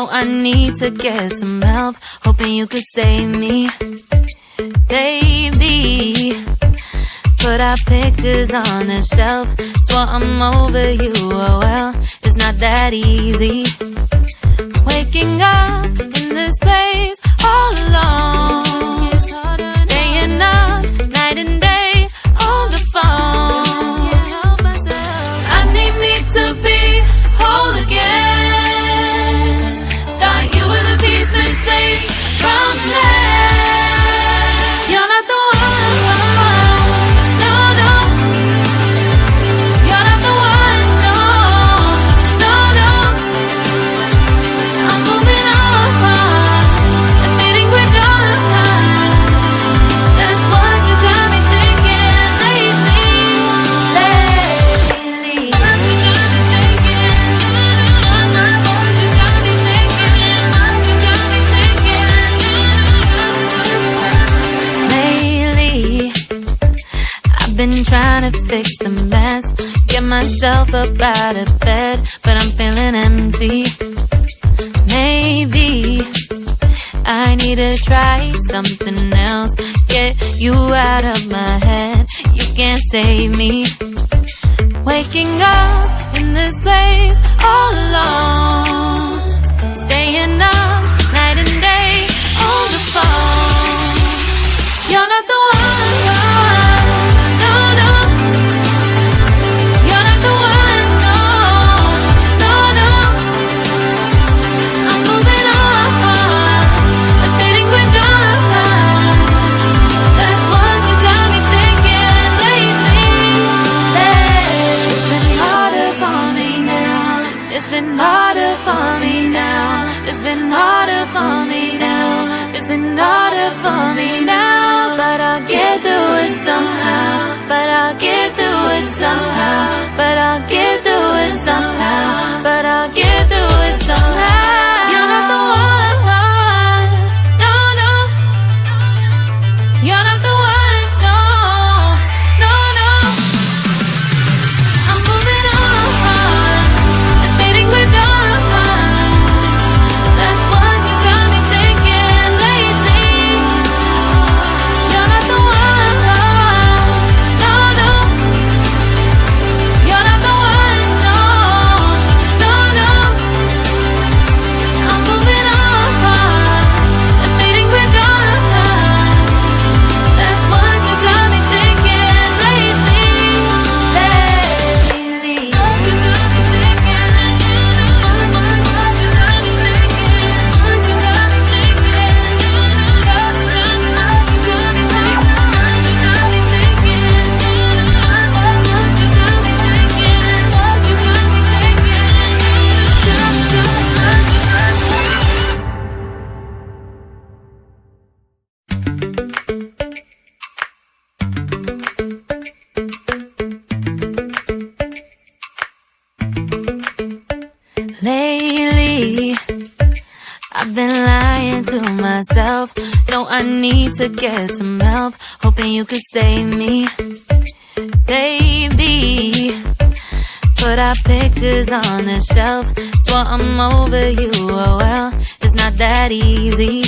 No, I need to get some help, hoping you could save me. Baby, put our pictures on the shelf. Swore I'm over you, oh well, it's not that easy. Waking up in this place all alone, staying up night and day on the phone. I need me to be whole again. Thought you were the piece missing from left. You're not the one, no, no. You're not the one, no, no, no. I'm moving on and meeting with done. That's what you got me thinking lately. What you got me thinking? What you got me thinking? What you got me thinking? Lately, I've been trying to fix the mess, get myself up out of bed, but I'm feeling empty. Maybe I need to try something else, get you out of my head. You can't save me. Waking up in this place all alone, staying up night and day on the phone. You're not the one, no, no. You're not the one, no, no, no. I'm moving on and meeting with done. That's what you got me thinking lately. It's been harder for me now. It's been harder for me now. It's been harder for me now. It's been harder for me now. But I'll get through it somehow. But I'll get through it somehow. But I'll get through it somehow. But I'll get through it somehow. You're not the one, no, no. You're not the one, no, no, no. I'm moving on and meeting with done. That's what you got me thinking lately. You're not the one, no, no. You're not the one, no, no, no. I'm moving on and meeting with done. That's what you got me thinking lately. What you got me thinking? What you got me thinking? What you got me thinking? What you got me thinking? What you got me thinking? What you got me thinking? What you got me Lately, I've been lying to myself. No, I need to get some help, hoping you could save me. Baby, put our pictures on the shelf. Swore I'm over you, oh well, it's not that easy.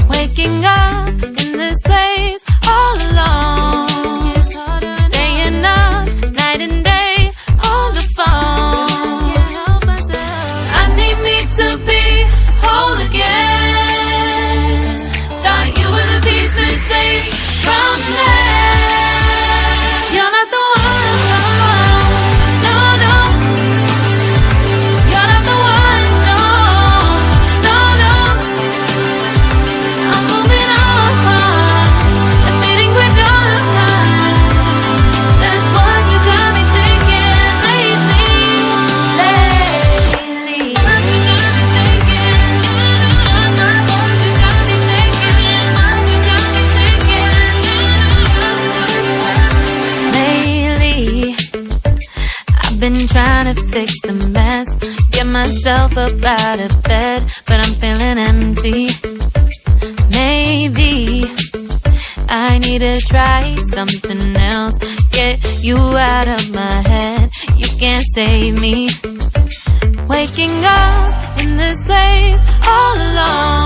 Waking up in this place all alone, staying up night and day on the phone. I need me to be whole again. Thought you were the piece missing from left. You're not the one, no, no. You're not the one, no, no, no. I'm moving on and meeting with done. That's what you got me thinking lately. What you got me thinking? What you got me thinking? What you got me thinking? Lately, I've been trying to fix the mess, get myself up out of bed, but I'm feeling empty. Maybe I need to try something else, get you out of my head. You can't save me. Waking up in this place all alone.